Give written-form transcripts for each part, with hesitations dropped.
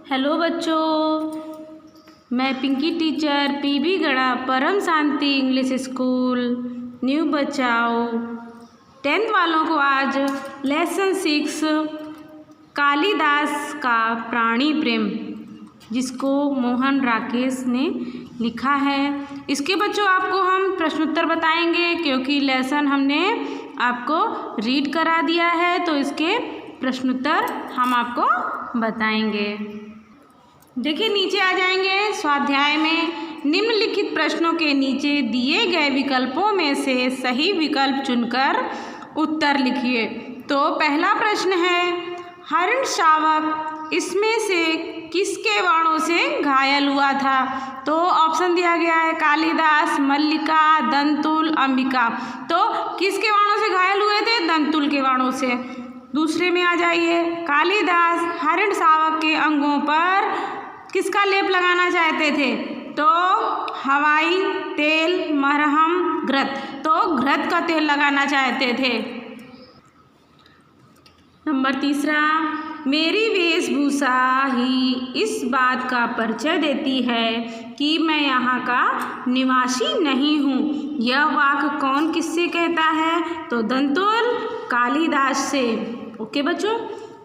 Hello बच्चों, मैं Pinky teacher PB गढ़ा परम शांति इंग्लिश स्कूल न्यू बचाओ 10th वालों को आज लेसन 6 कालिदास का प्राणी प्रेम जिसको मोहन राकेश ने लिखा है। इसके बच्चों आपको हम प्रश्नोत्तर बताएंगे क्योंकि लेसन हमने आपको रीड करा दिया है, तो इसके प्रश्नोत्तर हम आपको बताएंगे। देखिए नीचे आ जाएंगे स्वाध्याय में। निम्नलिखित प्रश्नों के नीचे दिए गए विकल्पों में से सही विकल्प चुनकर उत्तर लिखिए। तो पहला प्रश्न है, हरिण शावक इसमें से किसके बाणों से घायल हुआ था? तो ऑप्शन दिया गया है कालिदास, मल्लिका, दंतुल, अंबिका। तो किसके बाणों से घायल हुए थे? दंतुल के बाणों से। दूसरे में आ जाइए, कालिदास हरिण शावक के अंगों पर किसका लेप लगाना चाहते थे? तो हवाई तेल, मरहम, घृत। तो घृत का तेल लगाना चाहते थे। नंबर तीसरा, मेरी वेशभूषा ही इस बात का परिचय देती है कि मैं यहाँ का निवासी नहीं हूँ। यह वाक्य कौन किससे कहता है? तो दंतुल कालिदास से। ओके बच्चों,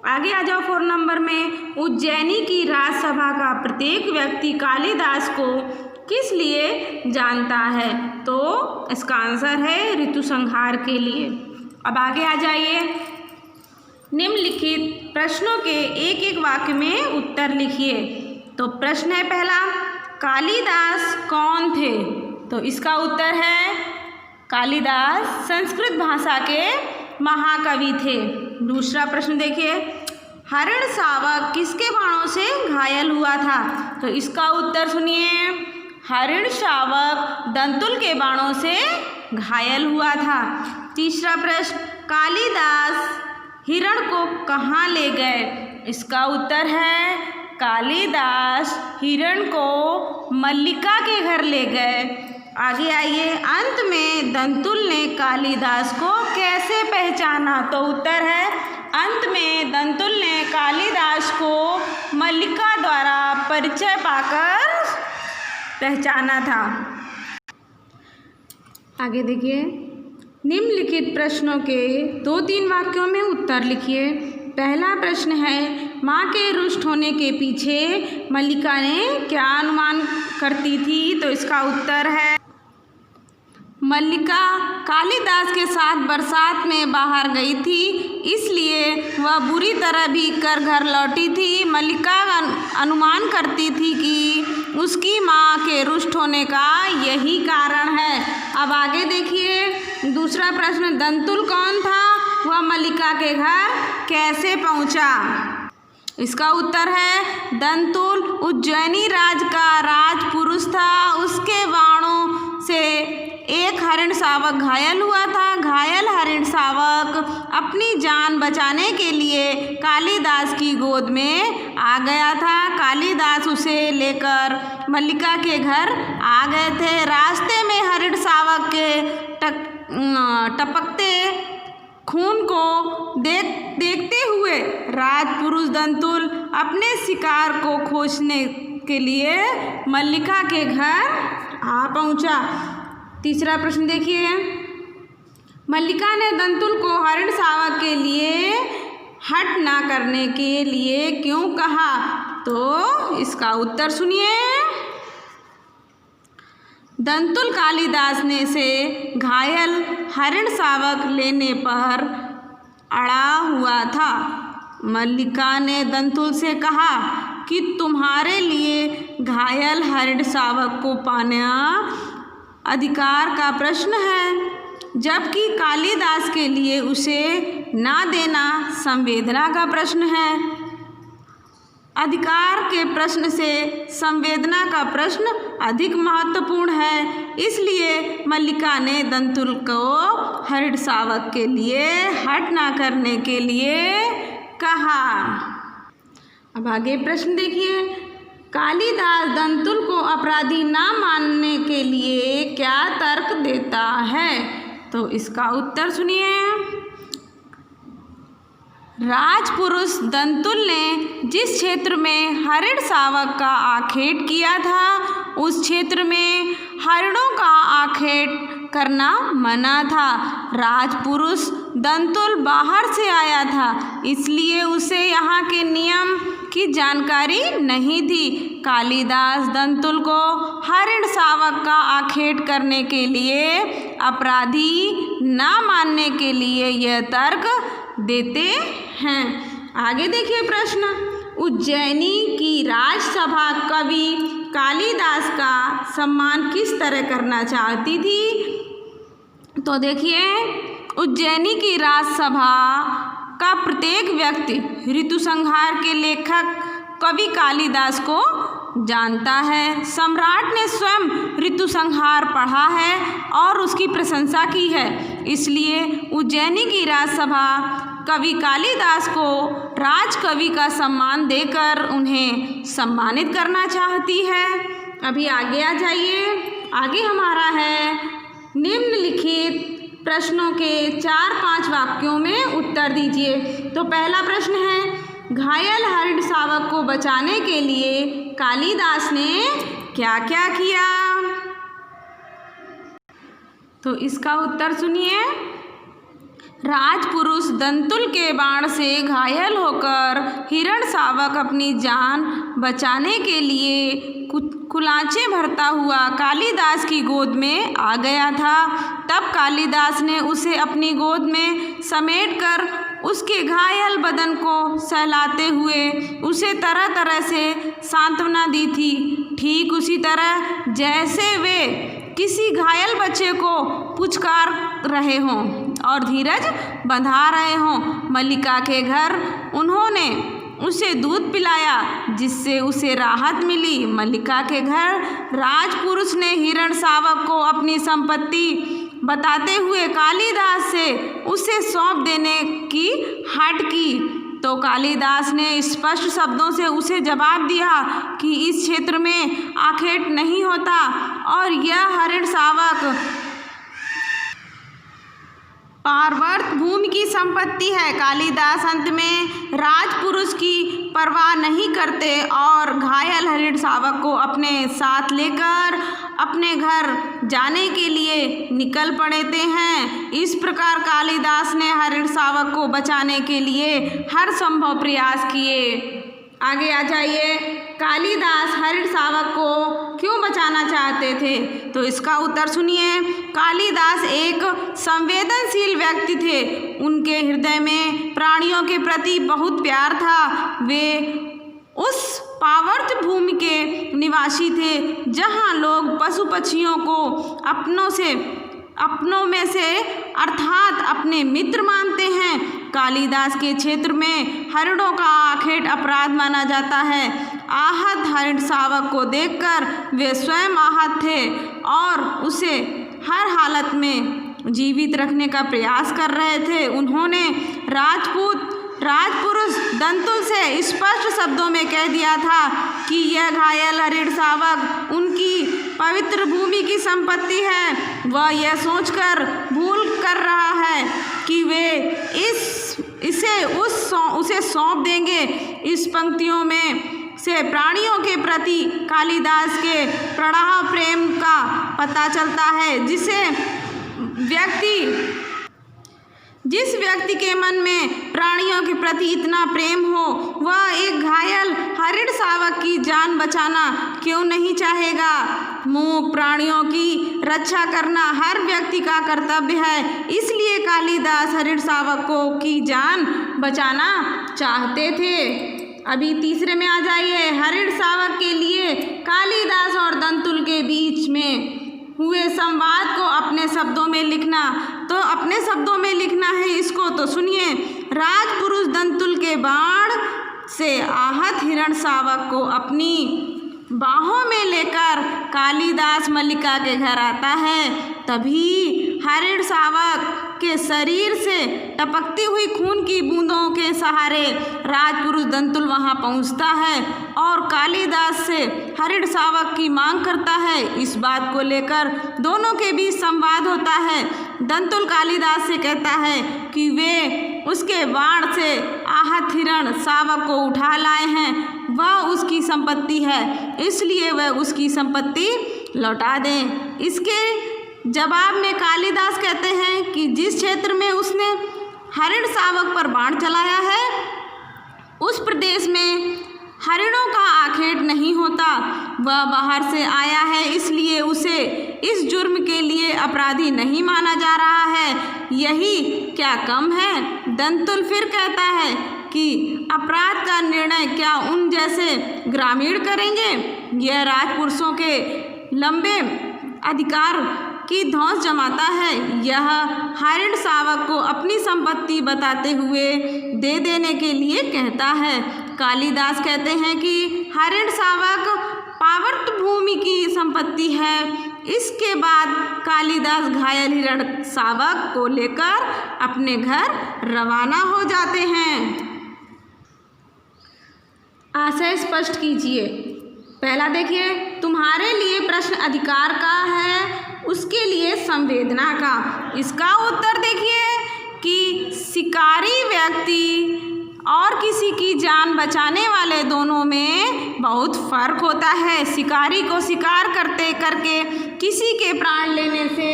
आगे आ जाओ 4 नंबर में। उज्जैनी की राजसभा का प्रत्येक व्यक्ति कालिदास को किस लिए जानता है? तो इसका आंसर है ऋतु संहार के लिए। अब आगे आ जाइए, निम्नलिखित प्रश्नों के एक एक वाक्य में उत्तर लिखिए। तो प्रश्न है पहला, कालिदास कौन थे? तो इसका उत्तर है कालिदास संस्कृत भाषा के महाकवि थे। दूसरा प्रश्न देखिए, हरिण शावक किसके बाणों से घायल हुआ था? तो इसका उत्तर सुनिए, हरिण शावक दंतुल के बाणों से घायल हुआ था। तीसरा प्रश्न, कालिदास हिरण को कहाँ ले गए? इसका उत्तर है कालिदास हिरण को मल्लिका के घर ले गए। आगे आइए, अंत में दंतुल ने कालिदास को कैसे पहचाना? तो उत्तर है अंत में दंतुल ने कालिदास को मल्लिका द्वारा परिचय पाकर पहचाना था। आगे देखिए, निम्नलिखित प्रश्नों के 2-3 वाक्यों में उत्तर लिखिए। पहला प्रश्न है, माँ के रुष्ट होने के पीछे मल्लिका ने क्या अनुमान करती थी? तो इसका उत्तर है मल्लिका कालिदास के साथ बरसात में बाहर गई थी, इसलिए वह बुरी तरह भीग कर घर लौटी थी। मल्लिका अनुमान करती थी कि उसकी माँ के रुष्ट होने का यही कारण है। अब आगे देखिए, दूसरा प्रश्न, दंतुल कौन था? वह मल्लिका के घर कैसे पहुँचा? इसका उत्तर है दंतुल उज्जैनी राज का राजपुरुष था। उसके बाणों से एक हरिण शावक घायल हुआ था। घायल हरिण शावक अपनी जान बचाने के लिए कालिदास की गोद में आ गया था। कालिदास उसे लेकर मल्लिका के घर आ गए थे। रास्ते में हरिण शावक के टपकते खून को देखते हुए राजपुरुष दंतुल अपने शिकार को खोजने के लिए मल्लिका के घर आ पहुंचा। तीसरा प्रश्न देखिए, मल्लिका ने दंतुल को हरिण शावक के लिए हट ना करने के लिए क्यों कहा? तो इसका उत्तर सुनिए, दंतुल कालिदास ने से घायल हरिण शावक लेने पर अड़ा हुआ था। मल्लिका ने दंतुल से कहा कि तुम्हारे लिए घायल हरिण शावक को पाना अधिकार का प्रश्न है, जबकि कालिदास के लिए उसे ना देना संवेदना का प्रश्न है। अधिकार के प्रश्न से संवेदना का प्रश्न अधिक महत्वपूर्ण है, इसलिए मल्लिका ने दंतुल को हरिण शावक के लिए हट ना करने के लिए कहा। अब आगे प्रश्न देखिए, कालिदास दंतुल को अपराधी ना मानने के लिए क्या तर्क देता है? तो इसका उत्तर सुनिए, राजपुरुष दंतुल ने जिस क्षेत्र में हरिण शावक का आखेट किया था उस क्षेत्र में हरिणों का आखेट करना मना था। राजपुरुष दंतुल बाहर से आया था, इसलिए उसे यहाँ के नियम की जानकारी नहीं थी। कालिदास दंतुल को हरिण शावक का आखेट करने के लिए अपराधी न मानने के लिए यह तर्क देते हैं। आगे देखिए प्रश्न, उज्जैनी की राजसभा कवि कालिदास का सम्मान किस तरह करना चाहती थी? तो देखिए, उज्जैनी की राजसभा का प्रत्येक व्यक्ति ऋतुसंहार के लेखक कवि कालिदास को जानता है। सम्राट ने स्वयं ऋतुसंहार पढ़ा है और उसकी प्रशंसा की है, इसलिए उज्जैनी की राजसभा कवि कालिदास को राजकवि का सम्मान देकर उन्हें सम्मानित करना चाहती है। अभी आगे आ जाइए। आगे हमारा है निम्नलिखित प्रश्नों के 4-5 वाक्यों में उत्तर दीजिए। तो पहला प्रश्न है, घायल हरिण शावक को बचाने के लिए कालिदास ने क्या क्या किया? तो इसका उत्तर सुनिए। राजपुरुष दंतुल के बाण से घायल होकर हिरण शावक अपनी जान बचाने के लिए कुलांचे भरता हुआ कालिदास की गोद में आ गया था। तब कालिदास ने उसे अपनी गोद में समेटकर उसके घायल बदन को सहलाते हुए उसे तरह तरह से सांत्वना दी थी, ठीक उसी तरह जैसे वे किसी घायल बच्चे को पुचकार रहे हों और धीरज बंधा रहे हों। मल्लिका के घर उन्होंने उसे दूध पिलाया, जिससे उसे राहत मिली। मल्लिका के घर राजपुरुष ने हिरण शावक को अपनी संपत्ति बताते हुए कालिदास से उसे सौंप देने की हट की, तो कालिदास ने स्पष्ट शब्दों से उसे जवाब दिया कि इस क्षेत्र में आखेट नहीं होता और यह हरिण शावक पार्वत भूमि की संपत्ति है। कालिदास अंत में राजपुरुष की परवाह नहीं करते और घायल हरिण शावक को अपने साथ लेकर अपने घर जाने के लिए निकल पड़ते हैं। इस प्रकार कालिदास ने हरिण शावक को बचाने के लिए हर संभव प्रयास किए। आगे आ जाइए। कालिदास हरिण शावक को क्यों बचाना चाहते थे? तो इसका उत्तर सुनिए। कालिदास एक संवेदनशील व्यक्ति थे। उनके हृदय में प्राणियों के प्रति बहुत प्यार था। वे उस पार्वत भूमि के निवासी थे जहाँ लोग पशु पक्षियों को अपनों में से अर्थात अपने मित्र मानते हैं। कालिदास के क्षेत्र में हरिणों का आखेट अपराध माना जाता है। आहत हरिण शावक को देखकर वे स्वयं आहत थे और उसे हर हालत में जीवित रखने का प्रयास कर रहे थे। उन्होंने राजपुरुष दंतुल से स्पष्ट शब्दों में कह दिया था कि यह घायल हरिण शावक उनकी पवित्र भूमि की संपत्ति है। वह यह सोचकर भूल कर रहा है कि वे उसे सौंप देंगे। इस पंक्तियों में से प्राणियों के प्रति कालिदास के प्रगाढ़ प्रेम का पता चलता है। जिस व्यक्ति के मन में प्राणियों के प्रति इतना प्रेम हो, वह एक घायल हरिण शावक की जान बचाना क्यों नहीं चाहेगा? मूक प्राणियों की रक्षा करना हर व्यक्ति का कर्तव्य है। इसलिए कालिदास हरिण शावक की जान बचाना चाहते थे। अभी तीसरे में आ जाइए। हरिण शावक के लिए कालिदास और दंतुल के बीच में हुए संवाद को अपने शब्दों में लिखना। तो अपने शब्दों में लिखना है इसको, तो सुनिए। राजपुरुष दंतुल के बाण से आहत हिरण शावक को अपनी बाहों में लेकर कालिदास मल्लिका के घर आता है। तभी हरिण शावक के शरीर से टपकती हुई खून की बूंदों के सहारे राजपुरुष दंतुल वहां पहुंचता है और कालिदास से हरिण शावक की मांग करता है। इस बात को लेकर दोनों के बीच संवाद होता है। दंतुल कालिदास से कहता है कि वे उसके बाण से आहत हिरण शावक को उठा लाए हैं वह उसकी संपत्ति है, इसलिए वह उसकी संपत्ति लौटा दें। इसके जवाब में कालिदास कहते हैं कि जिस क्षेत्र में उसने हरिण शावक पर बाण चलाया है उस प्रदेश में हरिणों का आखेट नहीं होता। वह बाहर से आया है, इसलिए उसे इस जुर्म के लिए अपराधी नहीं माना जा रहा है। यही क्या कम है? दंतुल फिर कहता है कि अपराध का निर्णय क्या उन जैसे ग्रामीण करेंगे? यह राजपुरुषों के लंबे अधिकार की धौंस जमाता है। यह हरिण शावक को अपनी संपत्ति बताते हुए दे देने के लिए कहता है। कालिदास कहते हैं कि हरिण शावक पावर्त भूमि की संपत्ति है। इसके बाद कालिदास घायल हिरण शावक को लेकर अपने घर रवाना हो जाते हैं। आशय स्पष्ट कीजिए। पहला देखिए, तुम्हारे लिए प्रश्न अधिकार का है, उसके लिए संवेदना का। इसका उत्तर देखिए कि शिकारी व्यक्ति और किसी की जान बचाने वाले दोनों में बहुत फर्क होता है। शिकारी को शिकार करते करके किसी के प्राण लेने से,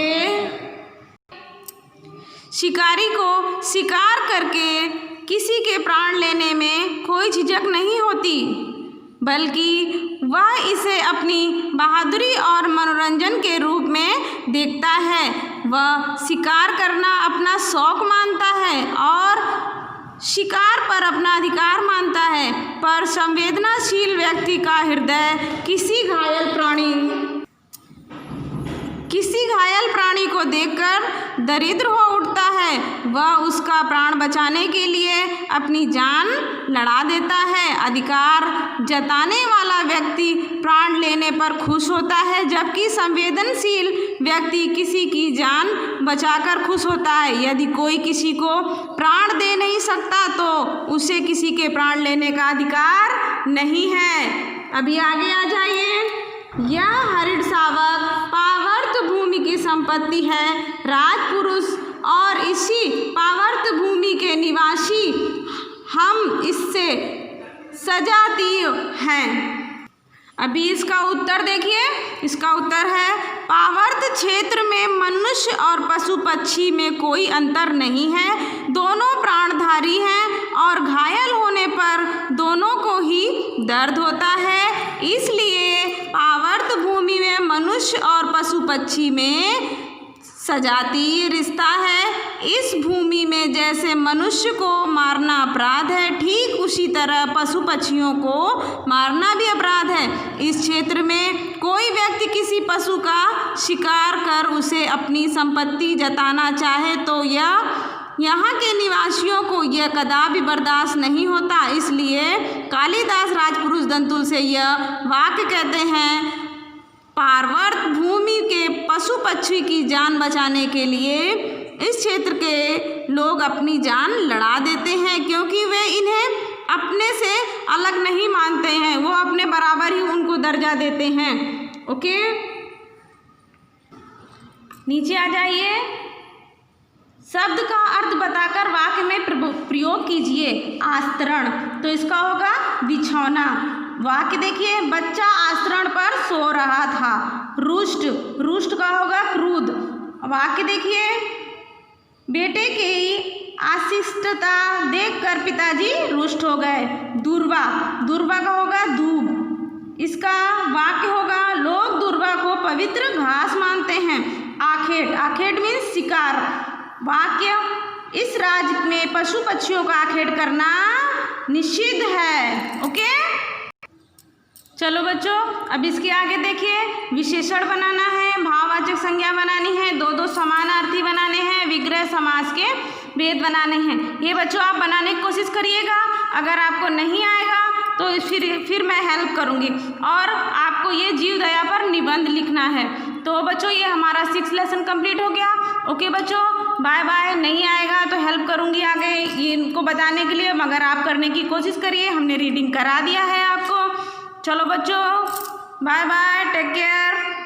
शिकारी को शिकार करके किसी के प्राण लेने में कोई झिझक नहीं होती, बल्कि वह इसे अपनी बहादुरी और मनोरंजन के रूप में देखता है। वह शिकार करना अपना शौक मानता है और शिकार पर अपना अधिकार मानता है। पर संवेदनाशील व्यक्ति का हृदय किसी घायल प्राणी को देखकर दरिद्र हो उठता है। वह उसका प्राण बचाने के लिए अपनी जान लड़ा देता है। अधिकार जताने वाला व्यक्ति प्राण लेने पर खुश होता है, जबकि संवेदनशील व्यक्ति किसी की जान बचाकर खुश होता है। यदि कोई किसी को प्राण दे नहीं सकता तो उसे किसी के प्राण लेने का अधिकार नहीं है। अभी आगे आ जाइए। यह हरिण शावक पावर्त भूमि की संपत्ति है। राजपुरुष और इसी पावर्त भूमि के निवासी हम इससे सजातीय हैं। अभी इसका उत्तर देखिए। इसका उत्तर है पावर्त क्षेत्र में मनुष्य और पशु पक्षी में कोई अंतर नहीं है। दोनों प्राणधारी हैं और घायल होने पर दोनों को ही दर्द होता है। इसलिए पावर्त भूमि में मनुष्य और पशु पक्षी में सजातीय रिश्ता है। इस भूमि में जैसे मनुष्य को मारना अपराध है, ठीक उसी तरह पशु पक्षियों को मारना भी अपराध है। इस क्षेत्र में कोई व्यक्ति किसी पशु का शिकार कर उसे अपनी संपत्ति जताना चाहे तो यहाँ के निवासियों को यह कदापि बर्दाश्त नहीं होता। इसलिए कालिदास राजपुरुष दंतुल से यह वाक्य कहते हैं, पार्वत भूमि के पशु पक्षी की जान बचाने के लिए इस क्षेत्र के लोग अपनी जान लड़ा देते हैं, क्योंकि वे इन्हें अपने से अलग नहीं मानते हैं। वो अपने बराबर ही उनको दर्जा देते हैं। ओके, नीचे आ जाइए। शब्द का अर्थ बताकर वाक्य में प्रयोग कीजिए। आस्तरण, तो इसका होगा बिछौना। वाक्य देखिए, बच्चा आस्तरण पर सो रहा था। रुष्ट, रुष्ट का होगा क्रोध। वाक्य देखिए, बेटे की अशिष्टता देखकर पिताजी रुष्ट हो गए। दूर्वा, दूर्वा का होगा दूब। इसका वाक्य होगा, लोग दूर्वा को पवित्र घास मानते हैं। आखेट, आखेट मीन्स शिकार। वाक्य, इस राज्य में पशु पक्षियों का आखेट करना निषिद्ध है। ओके, चलो बच्चों, अब इसके आगे देखिए। विशेषण बनाना है, भाववाचक संज्ञा बनानी है, दो समानार्थी बनाने हैं, विग्रह समास के भेद बनाने हैं। ये बच्चों आप बनाने की कोशिश करिएगा। अगर आपको नहीं आएगा तो फिर मैं हेल्प करूँगी। और आपको ये जीव दया पर निबंध लिखना है। तो बच्चों ये हमारा 6 लेसन कंप्लीट हो गया। ओके बच्चों, बाय बाय। नहीं आएगा तो हेल्प करूँगी आगे ये इनको बताने के लिए, मगर आप करने की कोशिश करिए। हमने रीडिंग करा दिया है आपको। चलो बच्चों, बाय बाय, टेक केयर।